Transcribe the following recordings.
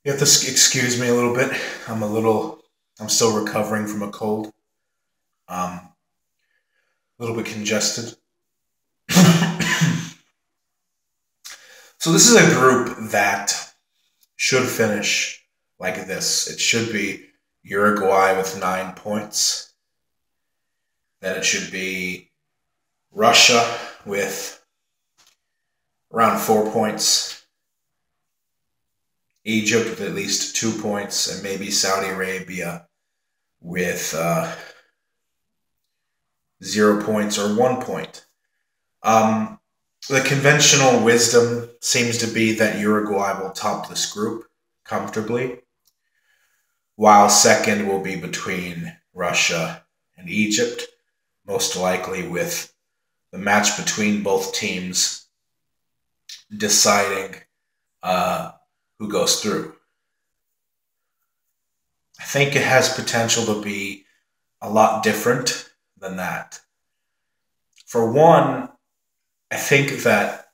You have to excuse me a little bit. I'm still recovering from a cold. A little bit congested. So this is a group that should finish like this. It should be Uruguay with 9 points. Then it should be Russia with around 4 points. Egypt with at least 2 points, and maybe Saudi Arabia with 0 points or 1 point. Um, the conventional wisdom seems to be that Uruguay will top this group comfortably, while second will be between Russia and Egypt, most likely with the match between both teams deciding who goes through. I think it has potential to be a lot different than that. For one, I think that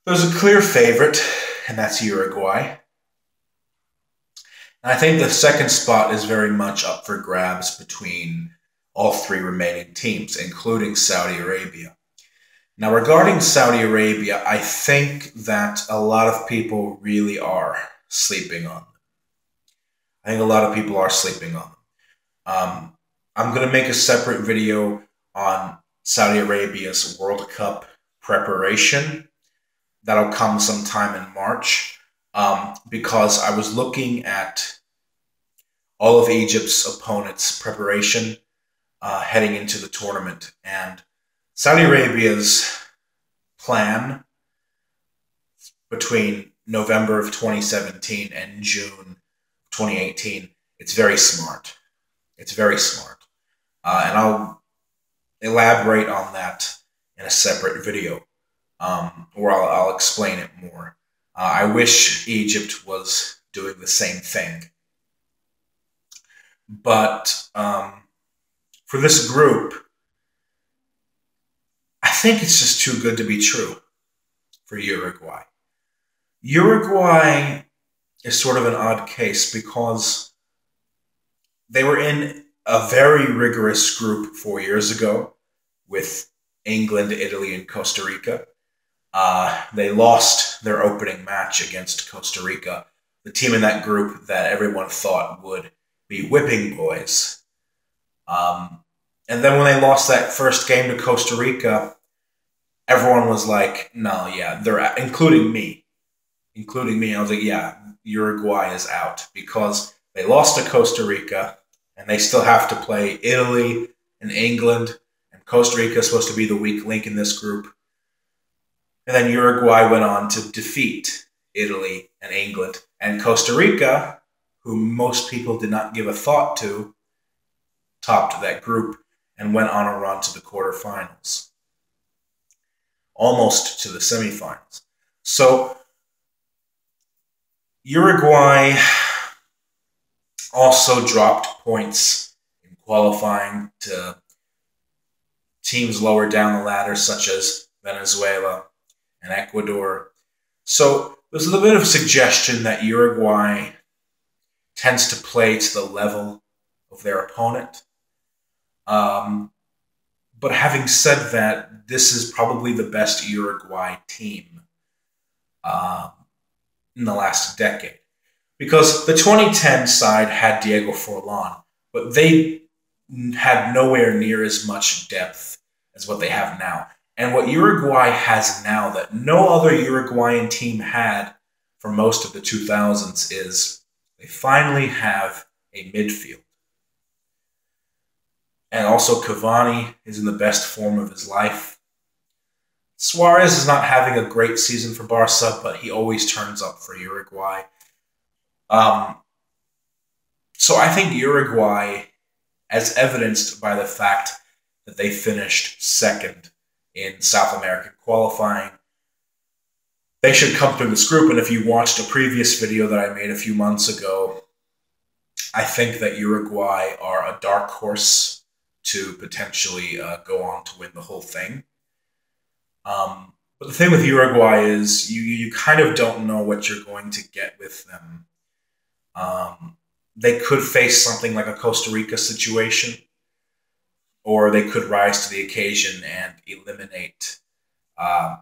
there's a clear favorite, and that's Uruguay. And I think the second spot is very much up for grabs between all three remaining teams, including Saudi Arabia. Now, regarding Saudi Arabia, I think that a lot of people really are sleeping on them. I think a lot of people are sleeping on them. I'm going to make a separate video on Saudi Arabia's World Cup preparation. That'll come sometime in March, because I was looking at all of Egypt's opponents' preparation heading into the tournament. And Saudi Arabia's plan between November of 2017 and June 2018, it's very smart. It's very smart. And I'll elaborate on that in a separate video, where I'll explain it more. I wish Egypt was doing the same thing. But for this group, I think it's just too good to be true for Uruguay. Uruguay is sort of an odd case because they were in a very rigorous group 4 years ago with England, Italy, and Costa Rica. They lost their opening match against Costa Rica, the team in that group that everyone thought would be whipping boys. And then when they lost that first game to Costa Rica, everyone was like, no, yeah, they're out, including me. Including me. I was like, yeah, Uruguay is out because they lost to Costa Rica and they still have to play Italy and England. And Costa Rica is supposed to be the weak link in this group. And then Uruguay went on to defeat Italy and England. And Costa Rica, who most people did not give a thought to, topped that group and went on a run to the quarterfinals, almost to the semifinals. So Uruguay also dropped points in qualifying to teams lower down the ladder, such as Venezuela and Ecuador. So there's a little bit of suggestion that Uruguay tends to play to the level of their opponent. But having said that, this is probably the best Uruguay team in the last decade. Because the 2010 side had Diego Forlan, but they had nowhere near as much depth as what they have now. And what Uruguay has now that no other Uruguayan team had for most of the 2000s is they finally have a midfield. And also Cavani is in the best form of his life. Suarez is not having a great season for Barca, but he always turns up for Uruguay. So I think Uruguay, as evidenced by the fact that they finished second in South American qualifying, they should come through this group. And if you watched a previous video that I made a few months ago, I think that Uruguay are a dark horse to potentially go on to win the whole thing. But But the thing with Uruguay is you kind of don't know what you're going to get with them. They could face something like a Costa Rica situation, or they could rise to the occasion and eliminate uh,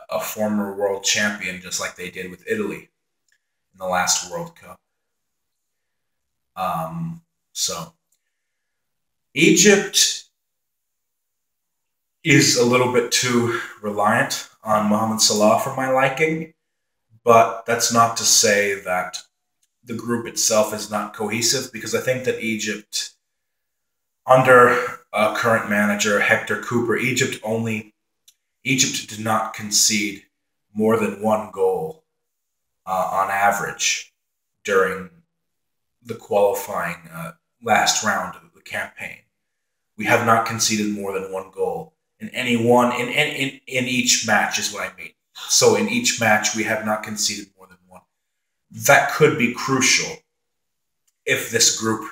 a former world champion, just like they did with Italy in the last World Cup. So Egypt is a little bit too reliant on Mohamed Salah for my liking, but that's not to say that the group itself is not cohesive, because I think that Egypt, under current manager Hector Cooper, Egypt did not concede more than one goal on average during the qualifying last round of the campaign. We have not conceded more than one goal in in each match is what I mean. So in each match we have not conceded more than one. That could be crucial if this group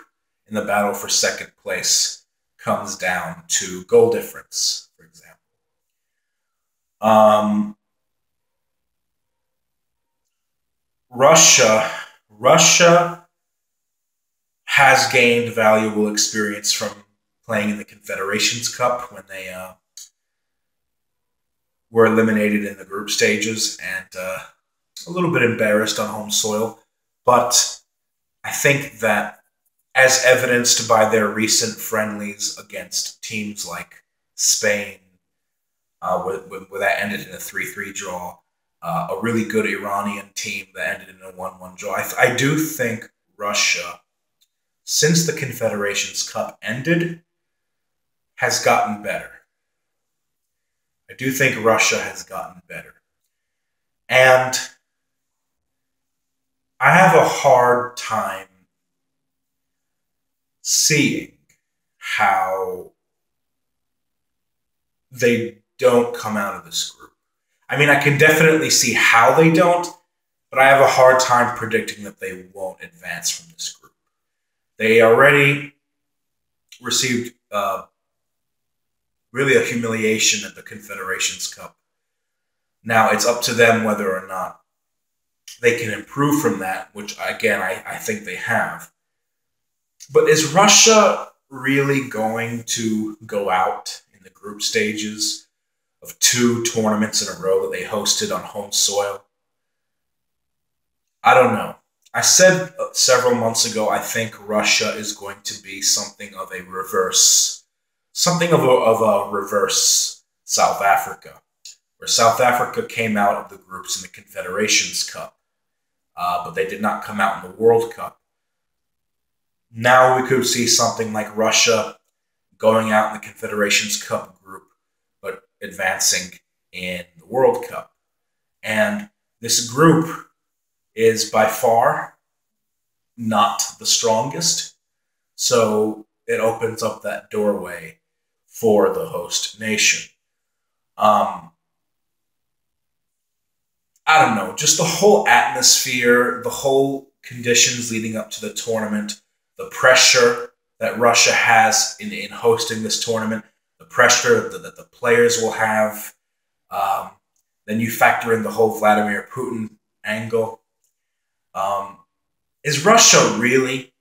in the battle for second place comes down to goal difference, for example. Um, Russia has gained valuable experience from playing in the Confederations Cup when they were eliminated in the group stages, and a little bit embarrassed on home soil. But I think that, as evidenced by their recent friendlies against teams like Spain, where that ended in a 3-3 draw, a really good Iranian team that ended in a 1-1 draw. I do think Russia, since the Confederations Cup ended, has gotten better. I do think Russia has gotten better. And I have a hard time seeing how they don't come out of this group. I mean, I can definitely see how they don't, but I have a hard time predicting that they won't advance from this group. They already received really a humiliation at the Confederations Cup. Now it's up to them whether or not they can improve from that, which, again, I think they have. But is Russia really going to go out in the group stages of 2 tournaments in a row that they hosted on home soil? I don't know. I said several months ago, I think Russia is going to be something of a reverse South Africa, where South Africa came out of the groups in the Confederations Cup, but they did not come out in the World Cup. Now we could see something like Russia going out in the Confederations Cup group, but advancing in the World Cup. And this group is by far not the strongest, so it opens up that doorway for the host nation. I don't know, just the whole atmosphere, the whole conditions leading up to the tournament, the pressure that Russia has in hosting this tournament, the pressure that the players will have. Then you factor in the whole Vladimir Putin angle. Is Russia really,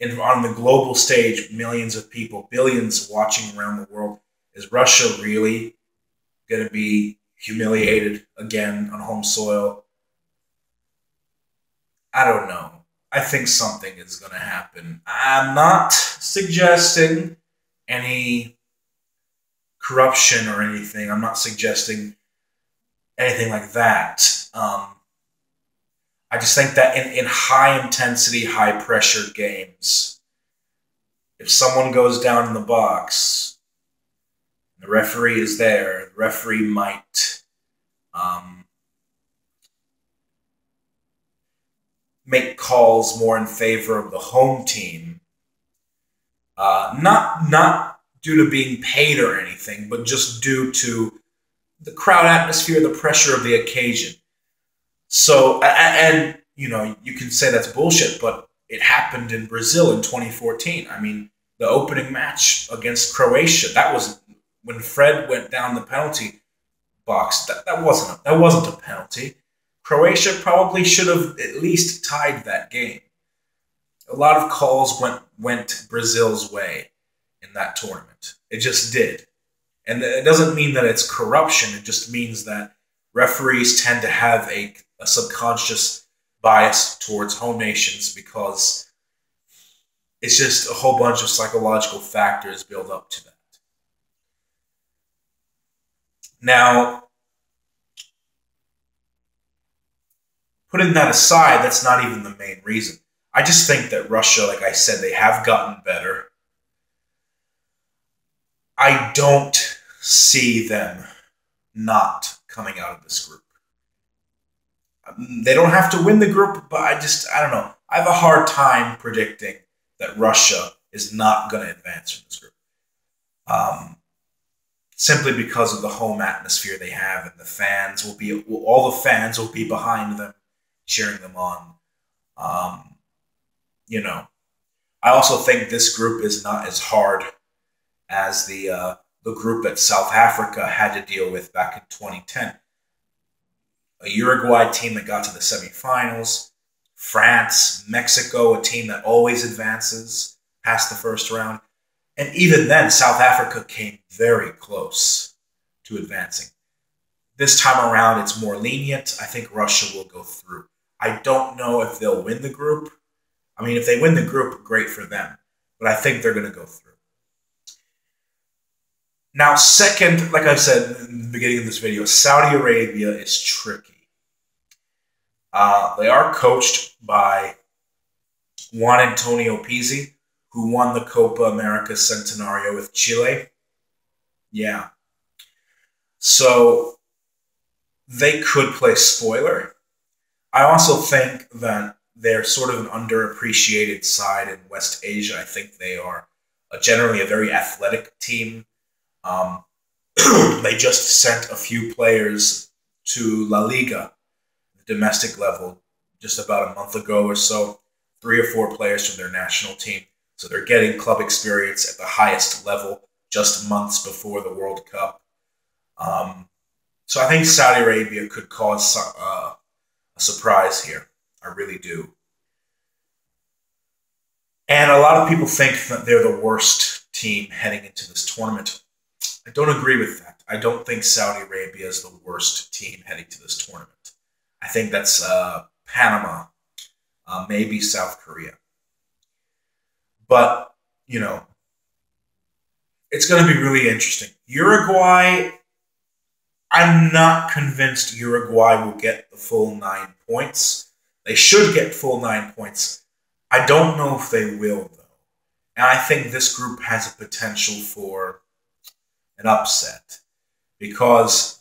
on the global stage, millions of people, billions watching around the world, is Russia really going to be humiliated again on home soil? I don't know. I think something is going to happen. I'm not suggesting any corruption or anything. I'm not suggesting anything like that. I just think that in high intensity, high pressure games, if someone goes down in the box, the referee is there, the referee might make calls more in favor of the home team. Not due to being paid or anything, but just due to the crowd atmosphere, the pressure of the occasion. So, and you can say that's bullshit, but it happened in Brazil in 2014. I mean, the opening match against Croatia, that was when Fred went down the penalty. box. That wasn't a penalty. Croatia probably should have at least tied that game. A lot of calls went Brazil's way in that tournament. It just did. And it doesn't mean that it's corruption. It just means that referees tend to have a subconscious bias towards home nations because it's just a whole bunch of psychological factors build up to that. Now, putting that aside, that's not even the main reason. I just think that Russia, like I said, they have gotten better. I don't see them not coming out of this group. They don't have to win the group, but I don't know. I have a hard time predicting that Russia is not going to advance from this group. Simply because of the home atmosphere they have, and all the fans will be behind them, cheering them on. I also think this group is not as hard as the group that South Africa had to deal with back in 2010. A Uruguay team that got to the semifinals, France, Mexico, a team that always advances past the first round. And even then, South Africa came very close to advancing. This time around, it's more lenient. I think Russia will go through. I don't know if they'll win the group. I mean, if they win the group, great for them. But I think they're going to go through. Now, second, like I said in the beginning of this video, Saudi Arabia is tricky. They are coached by Juan Antonio Pizzi, who won the Copa America Centenario with Chile. Yeah. So they could play spoiler. I also think that they're sort of an underappreciated side in West Asia. I think they are generally a very athletic team. They just sent a few players to La Liga, the domestic level, just about a month ago or so. 3 or 4 players from their national team. So they're getting club experience at the highest level just months before the World Cup. So I think Saudi Arabia could cause a surprise here. I really do. And a lot of people think that they're the worst team heading into this tournament. I don't agree with that. I don't think Saudi Arabia is the worst team heading to this tournament. I think that's Panama, maybe South Korea. But, it's going to be really interesting. Uruguay, I'm not convinced Uruguay will get the full 9 points. They should get full 9 points. I don't know if they will, though. And I think this group has a potential for an upset because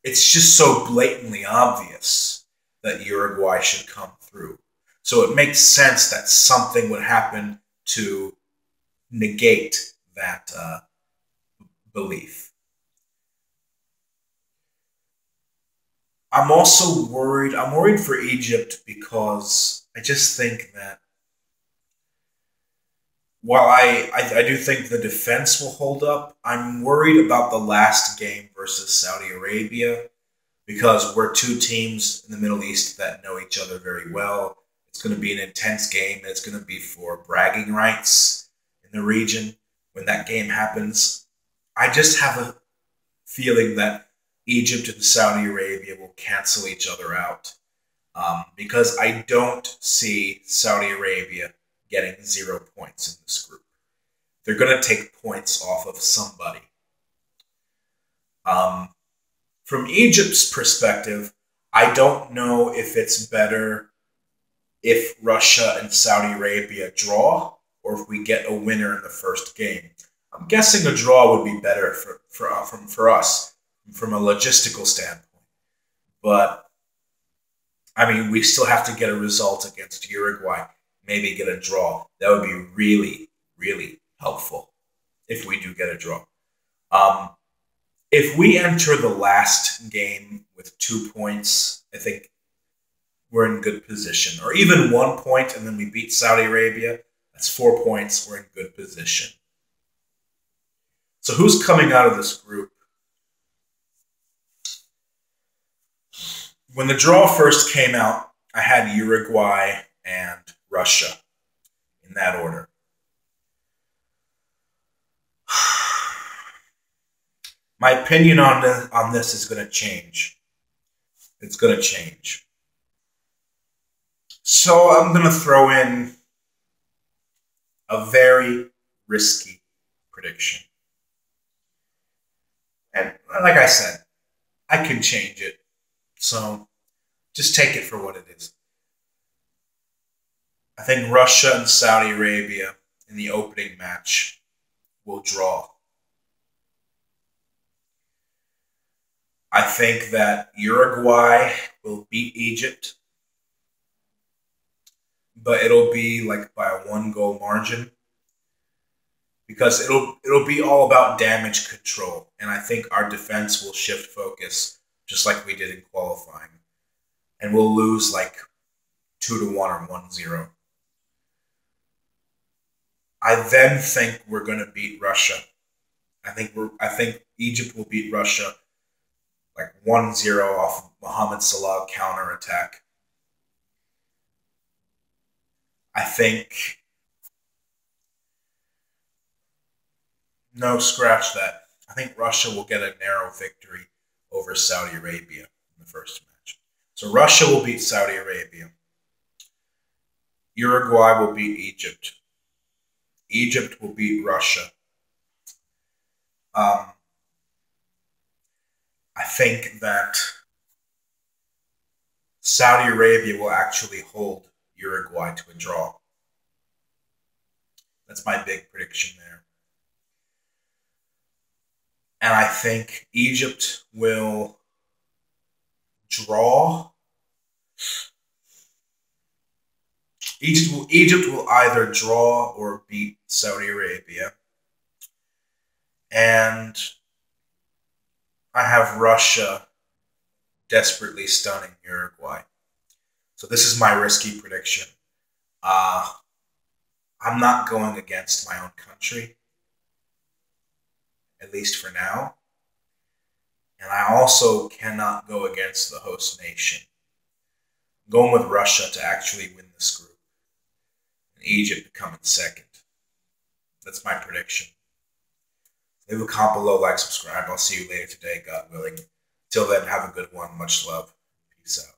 it's just so blatantly obvious that Uruguay should come through. So it makes sense that something would happen to negate that belief. I'm also worried. I'm worried for Egypt because I just think that while I do think the defense will hold up, I'm worried about the last game versus Saudi Arabia because we're 2 teams in the Middle East that know each other very well. It's going to be an intense game. It's going to be for bragging rights in the region when that game happens. I just have a feeling that Egypt and Saudi Arabia will cancel each other out because I don't see Saudi Arabia getting 0 points in this group. They're going to take points off of somebody. From Egypt's perspective, I don't know if it's better if Russia and Saudi Arabia draw or if we get a winner in the first game. I'm guessing a draw would be better for us from a logistical standpoint. But, I mean, we still have to get a result against Uruguay, maybe get a draw. That would be really, really helpful if we do get a draw. If we enter the last game with 2 points, I think we're in good position. Or even 1 point and then we beat Saudi Arabia, that's 4 points, we're in good position. So who's coming out of this group? When the draw first came out, I had Uruguay and Russia in that order. My opinion on this is going to change. It's going to change. So I'm going to throw in a very risky prediction. And like I said, I can change it. So just take it for what it is. I think Russia and Saudi Arabia in the opening match will draw. I think that Uruguay will beat Egypt, but it'll be like by a 1 goal margin because it'll be all about damage control, and I think our defense will shift focus just like we did in qualifying, and we'll lose like 2-1 or 1-0. I then think we're going to beat Russia. I think Egypt will beat Russia like 1-0 off Mohamed Salah counterattack. I think no, scratch that. I think Russia will get a narrow victory over Saudi Arabia in the first match. So Russia will beat Saudi Arabia. Uruguay will beat Egypt. Egypt will beat Russia. I think that Saudi Arabia will actually hold Uruguay to a draw. That's my big prediction there. And I think Egypt will draw. Egypt will either draw or beat Saudi Arabia. And I have Russia desperately stunning Uruguay. So this is my risky prediction. I'm not going against my own country, at least for now. And I also cannot go against the host nation. I'm going with Russia to actually win this group. And Egypt to come in second. That's my prediction. Leave a comment below, like, subscribe. I'll see you later today, God willing. Till then, have a good one. Much love. Peace out.